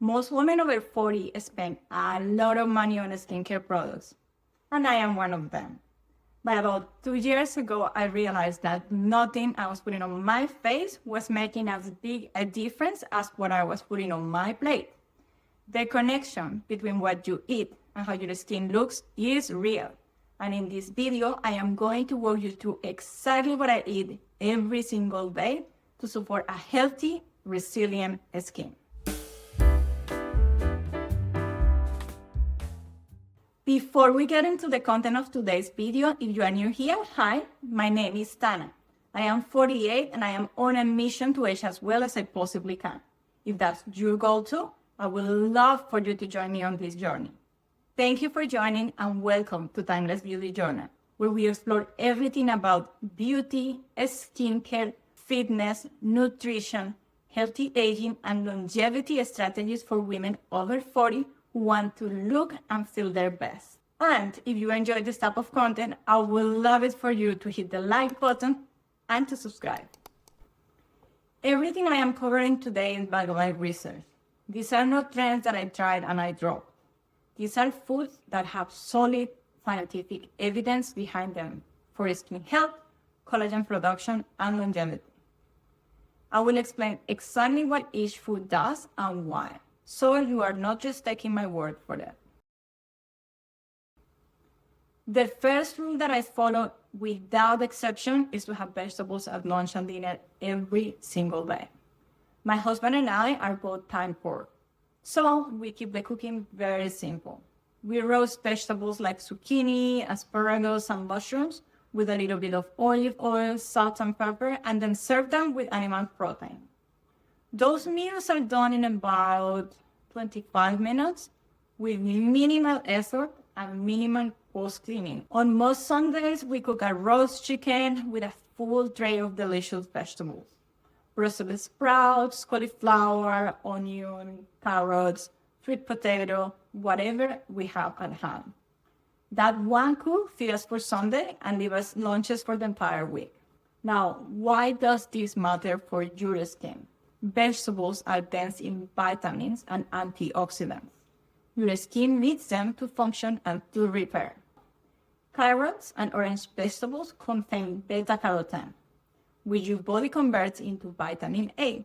Most women over 40 spend a lot of money on skincare products, and I am one of them. But about 2 years ago, I realized that nothing I was putting on my face was making as big a difference as what I was putting on my plate. The connection between what you eat and how your skin looks is real. And in this video, I am going to walk you through exactly what I eat every single day to support a healthy, resilient skin. Before we get into the content of today's video, if you are new here, hi, my name is Tana. I am 48 and I am on a mission to age as well as I possibly can. If that's your goal too, I would love for you to join me on this journey. Thank you for joining and welcome to Timeless Beauty Journal, where we explore everything about beauty, skincare, fitness, nutrition, healthy aging, and longevity strategies for women over 40 who want to look and feel their best. And if you enjoy this type of content, I would love it for you to hit the like button and to subscribe. Everything I am covering today is backed by research. These are not trends that I tried and I dropped. These are foods that have solid scientific evidence behind them for skin health, collagen production, and longevity. I will explain exactly what each food does and why, so you are not just taking my word for that. The first rule that I follow without exception is to have vegetables at lunch and dinner every single day. My husband and I are both time poor, so we keep the cooking very simple. We roast vegetables like zucchini, asparagus, and mushrooms with a little bit of olive oil, salt, and pepper, and then serve them with animal protein. Those meals are done in about 25 minutes with minimal effort and minimal post-cleaning. On most Sundays, we cook a roast chicken with a full tray of delicious vegetables. Brussels sprouts, cauliflower, onion, carrots, sweet potato, whatever we have at hand. That one cook feeds us for Sunday and leaves us lunches for the entire week. Now, why does this matter for your skin? Vegetables are dense in vitamins and antioxidants. Your skin needs them to function and to repair. Carrots and orange vegetables contain beta-carotene, which your body converts into vitamin A.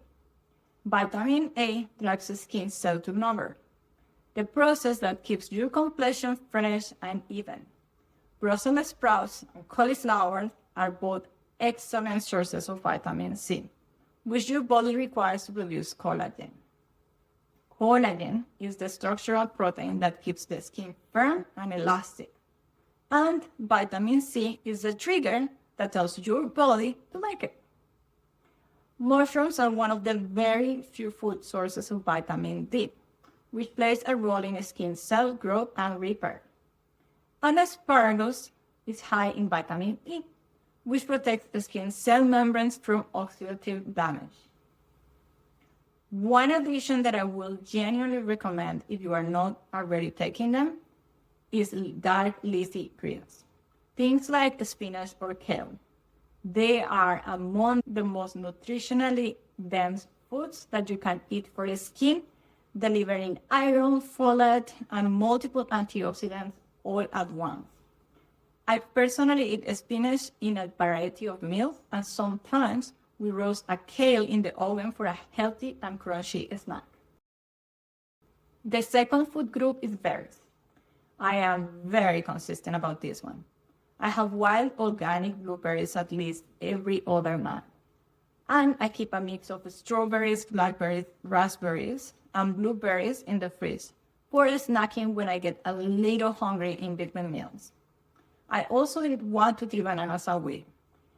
Vitamin A drives the skin cell turnover, the process that keeps your complexion fresh and even. Brussels sprouts and cauliflower are both excellent sources of vitamin C, which your body requires to produce collagen. Collagen is the structural protein that keeps the skin firm and elastic. And vitamin C is the trigger that tells your body to make it. Mushrooms are one of the very few food sources of vitamin D, which plays a role in skin cell growth and repair. And asparagus is high in vitamin E, which protects the skin cell membranes from oxidative damage. One addition that I will genuinely recommend if you are not already taking them is dark leafy greens. Things like spinach or kale. They are among the most nutritionally dense foods that you can eat for the skin, delivering iron, folate, and multiple antioxidants all at once. I personally eat spinach in a variety of meals, and sometimes we roast a kale in the oven for a healthy and crunchy snack. The second food group is berries. I am very consistent about this one. I have wild organic blueberries at least every other month. And I keep a mix of strawberries, blackberries, raspberries, and blueberries in the fridge for snacking when I get a little hungry in between meals. I also eat 1 to 3 bananas a week,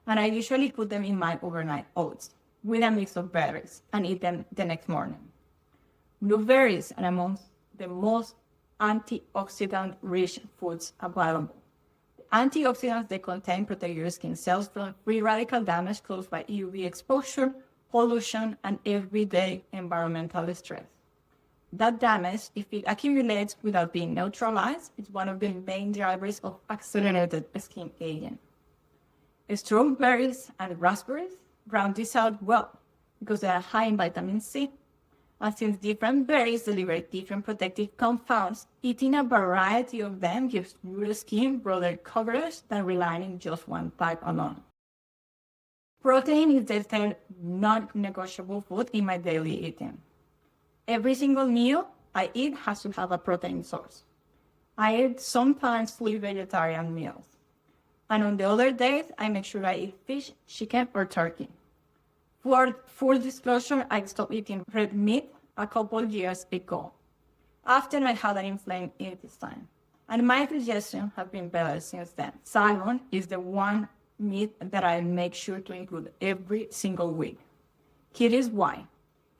and I usually put them in my overnight oats with a mix of berries and eat them the next morning. Blueberries are among the most antioxidant-rich foods available. Antioxidants they contain protect your skin cells from free radical damage caused by UV exposure, pollution, and everyday environmental stress. That damage, if it accumulates without being neutralized, is one of the main drivers of accelerated skin aging. Strawberries and raspberries round this out well because they are high in vitamin C, And since different berries deliver different protective compounds, eating a variety of them gives your skin broader coverage than relying on just one type alone. Protein is the third non-negotiable food in my daily eating. Every single meal I eat has to have a protein source. I eat sometimes fully vegetarian meals. And on the other days, I make sure I eat fish, chicken, or turkey. For full disclosure, I stopped eating red meat a couple years ago, after I had an inflamed intestine. And my digestion has been better since then. Salmon is the one meat that I make sure to include every single week. Here is why.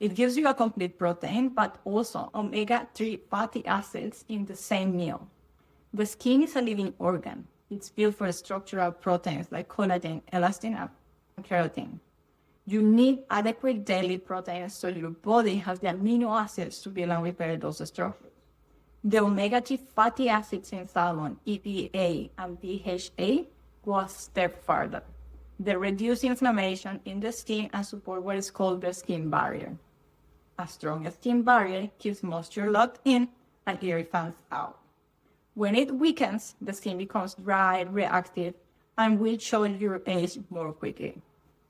It gives you a complete protein, but also omega-3 fatty acids in the same meal. The skin is a living organ. It's built for structural proteins like collagen, elastin, and keratin. You need adequate daily proteins so your body has the amino acids to build and repair those structures. The omega-3 fatty acids in salmon, EPA and DHA, go a step further. They reduce inflammation in the skin and support what is called the skin barrier. A strong skin barrier keeps moisture locked in and irritants out. When it weakens, the skin becomes dry, reactive, and will show your age more quickly.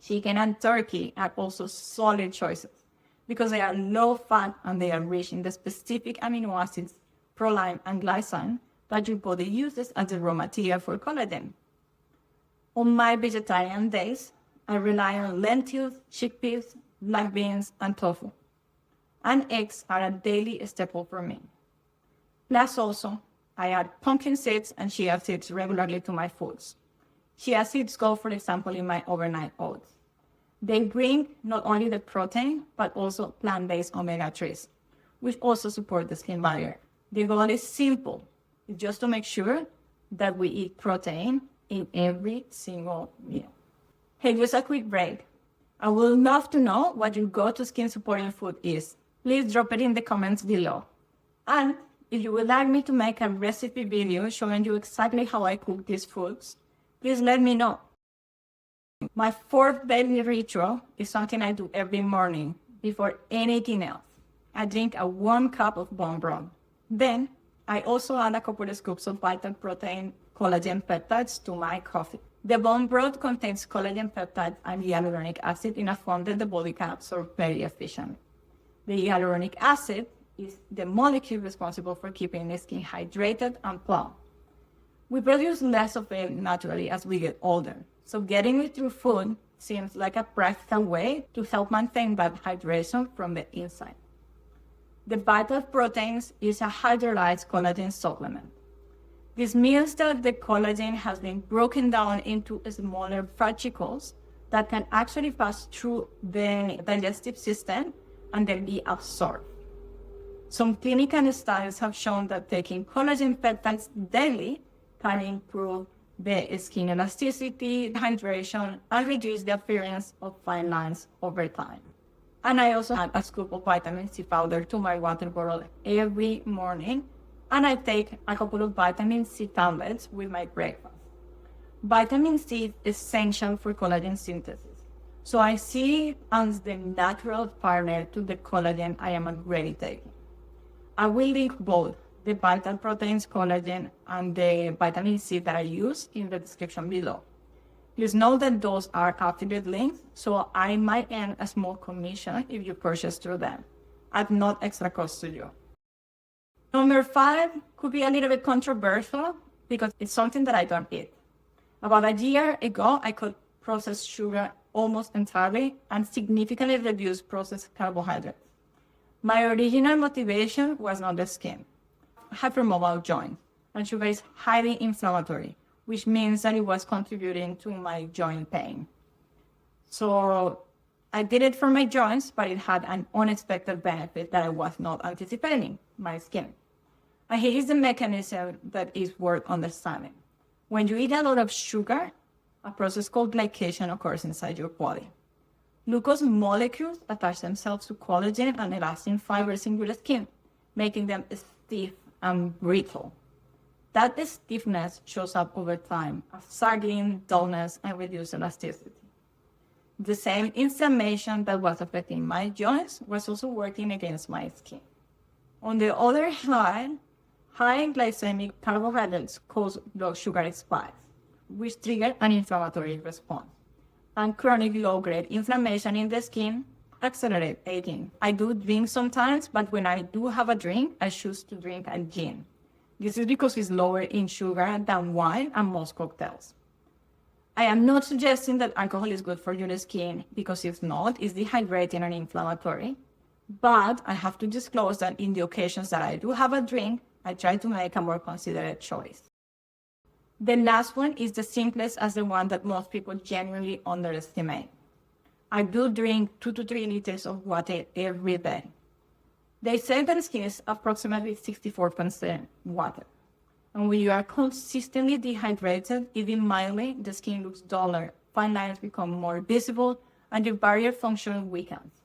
Chicken and turkey are also solid choices because they are low fat and they are rich in the specific amino acids, proline and glycine, that your body uses as the raw material for collagen. On my vegetarian days, I rely on lentils, chickpeas, black beans, and tofu. And eggs are a daily staple for me. Plus also, I add pumpkin seeds and chia seeds regularly to my foods. Chia seeds go, for example, in my overnight oats. They bring not only the protein, but also plant-based omega-3s, which also support the skin barrier. The goal is simple. It's just to make sure that we eat protein in every single meal. Hey, just a quick break. I would love to know what your go-to skin supporting food is. Please drop it in the comments below. And if you would like me to make a recipe video showing you exactly how I cook these foods, please let me know. My fourth daily ritual is something I do every morning before anything else. I drink a warm cup of bone broth. Then, I also add a couple of scoops of vital protein collagen peptides to my coffee. The bone broth contains collagen peptides and hyaluronic acid in a form that the body can absorb very efficiently. The hyaluronic acid is the molecule responsible for keeping the skin hydrated and plump. We produce less of it naturally as we get older, so getting it through food seems like a practical way to help maintain that hydration from the inside. The Vital Proteins is a hydrolyzed collagen supplement. This means that the collagen has been broken down into smaller particles that can actually pass through the digestive system and then be absorbed. Some clinical studies have shown that taking collagen peptides daily can improve the skin elasticity, hydration, and reduce the appearance of fine lines over time. And I also add a scoop of vitamin C powder to my water bottle every morning, and I take a couple of vitamin C tablets with my breakfast. Vitamin C is essential for collagen synthesis, so I see it as the natural partner to the collagen I am already taking. I will link both the Vital Proteins collagen and the vitamin C that I use in the description below. Please note that those are affiliate links, so I might earn a small commission if you purchase through them, at not extra cost to you. Number 5 could be a little bit controversial because it's something that I don't eat. About a year ago, I cut processed sugar almost entirely and significantly reduced processed carbohydrates. My original motivation was not the skin. Hypermobile joint, and sugar is highly inflammatory, which means that it was contributing to my joint pain. So I did it for my joints, but it had an unexpected benefit that I was not anticipating, my skin. And here is the mechanism that is worth understanding. When you eat a lot of sugar, a process called glycation occurs inside your body. Glucose molecules attach themselves to collagen and elastin fibers in your skin, making them stiff and brittle. That stiffness shows up over time as sagging, dullness, and reduced elasticity. The same inflammation that was affecting my joints was also working against my skin. On the other hand, high glycemic carbohydrates cause blood sugar spikes, which trigger an inflammatory response. And chronic low-grade inflammation in the skin accelerate aging. I do drink sometimes, but when I do have a drink, I choose to drink a gin. This is because it's lower in sugar than wine and most cocktails. I am not suggesting that alcohol is good for your skin, because if not, it's dehydrating and inflammatory. But I have to disclose that in the occasions that I do have a drink, I try to make a more considerate choice. The last one is the simplest as the one that most people genuinely underestimate. I do drink 2 to 3 liters of water every day. They say that skin is approximately 64% water. And when you are consistently dehydrated, even mildly, the skin looks duller, fine lines become more visible, and your barrier function weakens.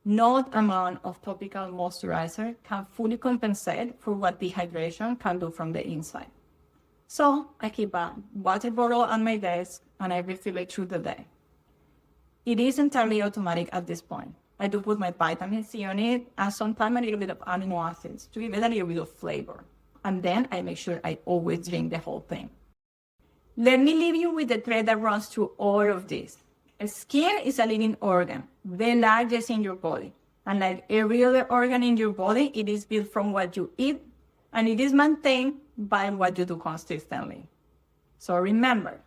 No amount of topical moisturizer can fully compensate for what dehydration can do from the inside. So I keep a water bottle on my desk and I refill it through the day. It is entirely automatic at this point. I do put my vitamin C on it and sometimes a little bit of amino acids to give it a little bit of flavor. And then I make sure I always drink the whole thing. Let me leave you with the thread that runs through all of this. Skin is a living organ, the largest in your body. And like every other organ in your body, it is built from what you eat, and it is maintained by what you do consistently. So remember,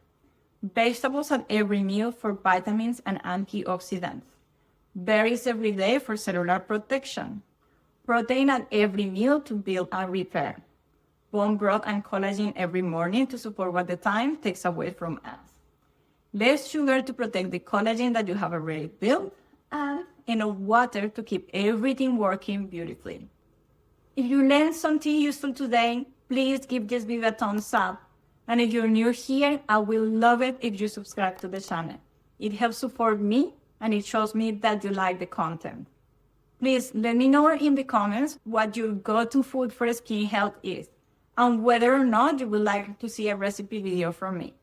vegetables at every meal for vitamins and antioxidants. Berries every day for cellular protection. Protein at every meal to build and repair. Bone broth and collagen every morning to support what the time takes away from us. Less sugar to protect the collagen that you have already built, and enough water to keep everything working beautifully. If you learned something useful today, please give this video a thumbs up. And if you're new here, I will love it if you subscribe to the channel. It helps support me and it shows me that you like the content. Please let me know in the comments what your go-to food for skin health is and whether or not you would like to see a recipe video from me.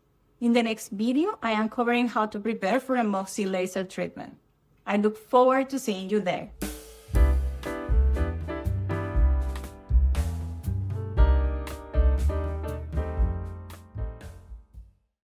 In the next video, I am covering how to prepare for a Moxie laser treatment. I look forward to seeing you there.